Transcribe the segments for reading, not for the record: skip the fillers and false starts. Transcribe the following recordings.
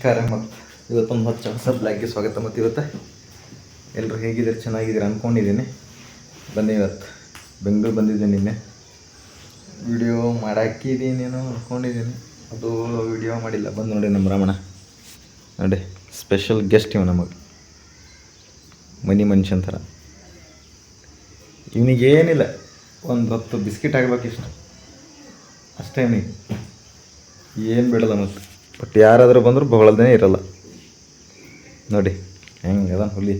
ನಮಸ್ಕಾರ. ಮತ್ತು ಇವತ್ತೊಂದು ಹೊಸ ಬ್ಲಾಗ್ಗೆ ಸ್ವಾಗತ. ಮತ್ತು ಇವತ್ತು ಎಲ್ಲರೂ ಹೇಗಿದ್ದೀರಿ, ಚೆನ್ನಾಗಿದ್ದೀರಿ ಅಂದ್ಕೊಂಡಿದ್ದೀನಿ. ಬನ್ನಿ, ಇವತ್ತು ಬೆಂಗಳೂರು ಬಂದಿದ್ದೀನಿ. ನಿನ್ನೆ ವಿಡಿಯೋ ಮಾಡಾಕಿದ್ದೀನೇನೋ ಅಂದ್ಕೊಂಡಿದ್ದೀನಿ, ಅದು ವಿಡಿಯೋ ಮಾಡಿಲ್ಲ. ಬಂದು ನೋಡಿ ನಮ್ಮ ರಾಮಣ್ಣ ನೋಡಿ, ಸ್ಪೆಷಲ್ ಗೆಸ್ಟ್ ಇವ ನಮಗೆ, ಮನಿ ಮನುಷ್ಯನ ಥರ. ಇವನಿಗೇನಿಲ್ಲ, ಒಂದು ಹೊತ್ತು ಬಿಸ್ಕಿಟ್ ಆಗಬೇಕು ಇಷ್ಟು ಅಷ್ಟೇ. ಇವನಿಗೆ ಏನು ಬಿಡಲ್ಲ. ಮತ್ತು ಬಟ್ ಯಾರಾದರೂ ಬಂದರೂ ಬಗಳದೇ ಇರಲ್ಲ. ನೋಡಿ ಹೆಂಗೆ ಅದ ಹುಲಿ.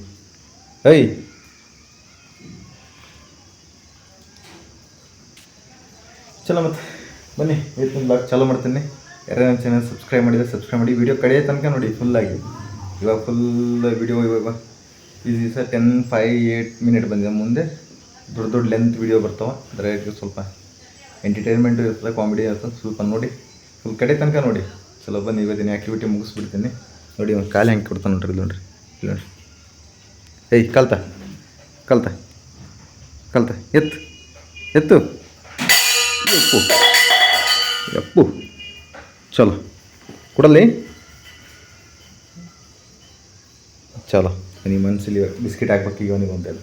ಐ ಚಲೋ, ಮತ್ತು ಬನ್ನಿ ಇವತ್ತಿನ ಬ್ಲಾಗ್ ಚಾಲೂ ಮಾಡ್ತೀನಿ. ಯಾರು ನನ್ನ ಚಾನಲ್ ಸಬ್ಸ್ಕ್ರೈಬ್ ಮಾಡಿದರೆ ಸಬ್ಸ್ಕ್ರೈಬ್ ಮಾಡಿ. ವೀಡಿಯೋ ಕಡೆಯ ತನಕ ನೋಡಿ, ಫುಲ್ಲಾಗಿ. ಇವಾಗ ಫುಲ್ ವಿಡಿಯೋ ಇವಾಗ ಈ ದಿವಸ 10, 5, 8 ಮಿನಿಟ್ ಬಂದಿದೆ. ಮುಂದೆ ದೊಡ್ಡ ದೊಡ್ಡ ಲೆಂತ್ ವೀಡಿಯೋ ಬರ್ತಾವೆ. ಅದರ ಸ್ವಲ್ಪ ಎಂಟರ್ಟೈನ್ಮೆಂಟು ಇರ್ತದೆ, ಕಾಮಿಡಿ ಇರ್ತದೆ. ಸ್ವಲ್ಪ ನೋಡಿ, ಫುಲ್ ಕಡೆ ತನಕ ನೋಡಿ. ಚಲೋ ಬನ್ನಿ, ಇವತ್ತಿನ ಆ್ಯಕ್ಟಿವಿಟಿ ಮುಗಿಸ್ಬಿಡ್ತೀನಿ. ನೋಡಿ ಒಂದು ಕಾಲು ಹೆಂಗೆ ಕೊಡ್ತಾನೆ ನೋಡ್ರಿ. ಇಲ್ಲಿ ನೋಡ್ರಿ, ಇಲ್ಲಿ ನೋಡ್ರಿ. ಏಯ್ ಕಲ್ತ ಕಲ್ತ ಕಲ್ತ ಎತ್ತು ಎತ್ತು ಎಪ್ಪು ಎಪ್ಪು. ಚಲೋ ಕೊಡಲಿ. ಚಲೋ, ನಿಮ್ಮ ಮನಸ್ಸಲ್ಲಿ ಬಿಸ್ಕಿಟ್ ಹಾಕ್ಬೇಕು ಈಗ ಅವನಿಗೆ ಅಂತೇಳಿ.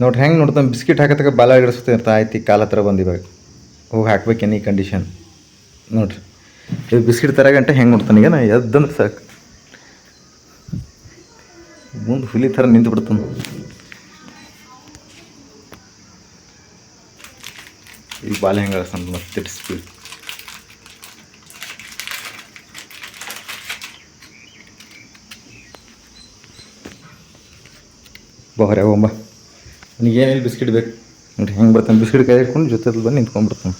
ನೋಡ್ರಿ ಹೆಂಗೆ ನೋಡ್ತಾನೆ, ಬಿಸ್ಕಿಟ್ ಹಾಕತ್ತಕ ಬಾಲ ಹಿಡಿಸ್ತಾ ಇರ್ತಾ. ಆಯ್ತು, ಕಾಲ ಹತ್ರ ಬಂದು ಇವಾಗ ಹೋಗಿ ಹಾಕ್ಬೇಕು ಎನಿ ಕಂಡೀಷನ್. ನೋಡ್ರಿ ಇದು ಬಿಸ್ಕಿಟ್ ತರ ಗಂಟೆ ಹೆಂಗೆ ನೋಡ್ತಾನೆ. ಈಗ ನಾ ಎದ್ದಂದ್ರೆ ಸಾಕು, ಮುಂದೆ ಹುಲಿ ಥರ ನಿಂತು ಬಿಡ್ತಾನೆ. ಈಗ ಬಾಲ ಹೆಂಗೆ ಅಳಿಸ್ತಾನೆ ಮತ್ತೆ ಸ್ಪೀಡ್. ಬಹುರೇ ಹೋಂಬ, ನನಗೇನಿಲ್ಲ ಬಿಸ್ಕಿಟ್ ಬೇಕು. ನೋಡಿ ಹೆಂಗೆ ಬರ್ತಾನೆ, ಬಿಸ್ಕಿಟ್ ಕೈ ಹಿಡ್ಕೊಂಡು ಜೊತೆಲಿ ಬಂದು ನಿಂತ್ಕೊಂಡ್ಬಿಡ್ತಾನೆ.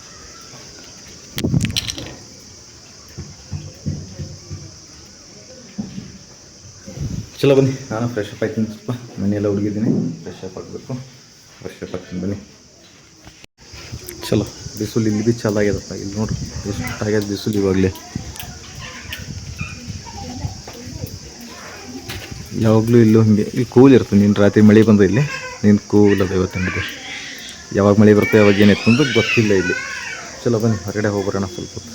ಚಲೋ ಬನ್ನಿ, ನಾನು ಫ್ರೆಶ್ ಅಪ್ ಆಯ್ತೀನಿ. ಸ್ವಲ್ಪ ಮನೆಯೆಲ್ಲ ಹುಡುಗಿದ್ದೀನಿ, ಫ್ರೆಶ್ ಅಪ್ ಆಗಬೇಕು. ಫ್ರೆಶ್ ಅಪ್ ಆಗ್ತೀನಿ ಬನ್ನಿ. ಚಲೋ, ಬಿಸಿಲು ಇಲ್ಲಿ ಭೀ ಚಲೋ ಆಗ್ಯದಪ್ಪ. ಇಲ್ಲಿ ನೋಡ್ರಿ ಎಷ್ಟು ಆಗ್ಯದ ಬಿಸಿಲು ಇವಾಗಲೇ. ಯಾವಾಗಲೂ ಇಲ್ಲೂ ಹಿಂಗೆ ಇಲ್ಲಿ ಕೂಲ್ ಇರ್ತದೆ. ನೀನು ರಾತ್ರಿ ಮಳೆ ಬಂದು ಇಲ್ಲಿ ನೀನು ಕೂಲ್ ಅದ ಇವತ್ತಿನ. ಯಾವಾಗ ಮಳೆ ಬರುತ್ತೆ ಯಾವಾಗ ಏನಾಯ್ತು ಅಂತ ಗೊತ್ತಿಲ್ಲ ಇಲ್ಲಿ. ಚಲೋ ಬನ್ನಿ, ಹೊರಗಡೆ ಹೋಗ್ಬರೋಣ ಸ್ವಲ್ಪ ಹೊತ್ತು.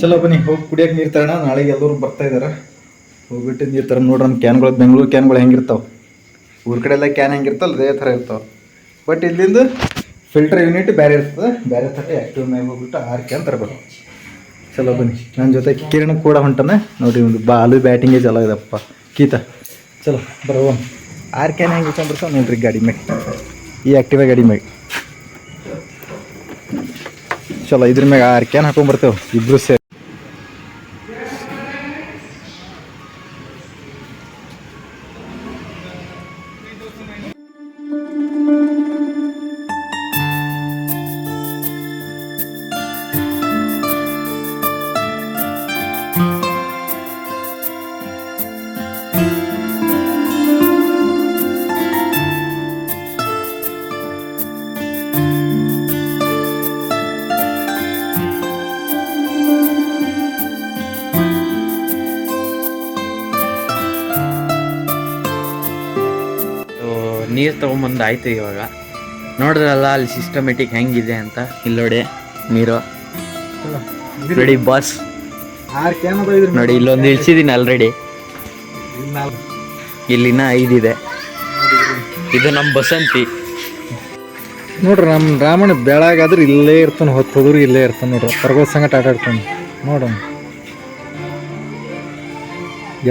ಚಲೋ ಬನ್ನಿ, ಹೋಗಿ ಕುಡಿಯೋಕೆ ನೀರು ತರೋಣ. ನಾಳೆಗೆ ಎಲ್ಲರೂ ಬರ್ತಾಯಿದ್ದಾರೆ. ಹೋಗ್ಬಿಟ್ಟು ನೀರು ತರ ನೋಡ್ರಿ. ನಮ್ಮ ಕ್ಯಾನ್ಗಳು, ಬೆಂಗಳೂರು ಕ್ಯಾನ್ಗಳು ಹೆಂಗಿರ್ತಾವೆ, ಊರ ಕಡೆ ಎಲ್ಲ ಕ್ಯಾನ್ ಹೆಂಗಿರ್ತಲ್ಲ ಅದೇ ಥರ ಇರ್ತಾವೆ. ಬಟ್ ಇಲ್ಲಿಂದ ಫಿಲ್ಟರ್ ಯೂನಿಟ್ ಬೇರೆ ಇರ್ತದೆ, ಬೇರೆ ಥರ ಆ್ಯಕ್ಟಿವ್ ಮ್ಯಾಗ ಹೋಗ್ಬಿಟ್ಟು 6 ಕ್ಯಾನ್ ತರಬೇಕು. ಚಲೋ ಬನ್ನಿ, ನನ್ನ ಜೊತೆ ಕಿರಣ್ ಕೂಡ ಹೊಂಟಾನೆ ನೋಡಿ. ಒಂದು ಬಾಲು ಬ್ಯಾಟಿಂಗೇ ಚಲೋ ಇದಪ್ಪ ಕೀತ. ಚಲೋ ಬರೋ 6 ಕ್ಯಾನ್ ಹೆಂಗೆ ಇಟ್ಕೊಂಡ್ಬಿಡ್ತಾವೆ ನೋಡ್ರಿ ಗಾಡಿ ಮ್ಯಾಗ, ಈ ಆ್ಯಕ್ಟಿವಾ ಗಾಡಿ ಮ್ಯಾಗ. ಚಲೋ, ಇದ್ರ ಮ್ಯಾಗ 6 ಕ್ಯಾನ್ ಹಾಕೊಂಡ್ಬರ್ತೇವೆ ಇಬ್ಬರು ಸೇರಿ. ನೀರು ತೊಗೊಂಬಂದು ಆಯಿತು. ಇವಾಗ ನೋಡಿದ್ರಲ್ಲ ಅಲ್ಲಿ ಸಿಸ್ಟಮೆಟಿಕ್ ಹೆಂಗಿದೆ ಅಂತ. ಇಲ್ಲಿ ನೋಡಿ ನೀರು ರೆಡಿ ಬಾಸ್. 6 ಕ್ಯಾನ್ ನೋಡಿ, ಇಲ್ಲೊಂದು ಇಳಿಸಿದ್ದೀನಿ ಆಲ್ರೆಡಿ. ಇಲ್ಲಿನ 5 ಇದೆ. ಇದು ನಮ್ಮ ಬಸಂತಿ ನೋಡ್ರಿ. ನಮ್ಮ ರಾಮಣ್ಣ ಬೆಳಗಾದ್ರೆ ಇಲ್ಲೇ ಇರ್ತಾನೆ, ಹೊತ್ತು ಹೋದ್ರು ಇಲ್ಲೇ ಇರ್ತಾನೆ ನೋಡ್ರಿ. ಪರ್ಗೋದ್ ಸಂಗಟ ಆಟ ಆಡ್ತಾನೆ ನೋಡೋಣ.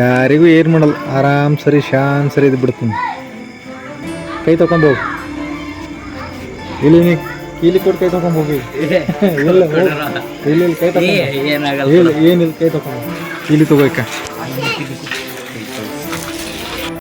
ಯಾರಿಗೂ ಏನು ಮಾಡಲ್ಲ, ಆರಾಮ್ ಸರಿ ಶಾನ್ ಸರಿ ಇದು ಬಿಡ್ತೀನಿ. ಕೈ ತಗೊಂಡು ಹೋಗಿ ಇಲ್ಲಿ, ನೀ ಇಲ್ಲಿ ಕೊಟ್ಟು ಕೈ ತಗೊಂಡು ಹೋಗಿ. ಇಲ್ಲ ಇಲ್ಲಿ ಕೈ ತಗೊಂಡು ಏನಿಲ್ಲ, ಕೈ ತಗೊಂಡು ಇಲ್ಲಿ ತಗೋಕ.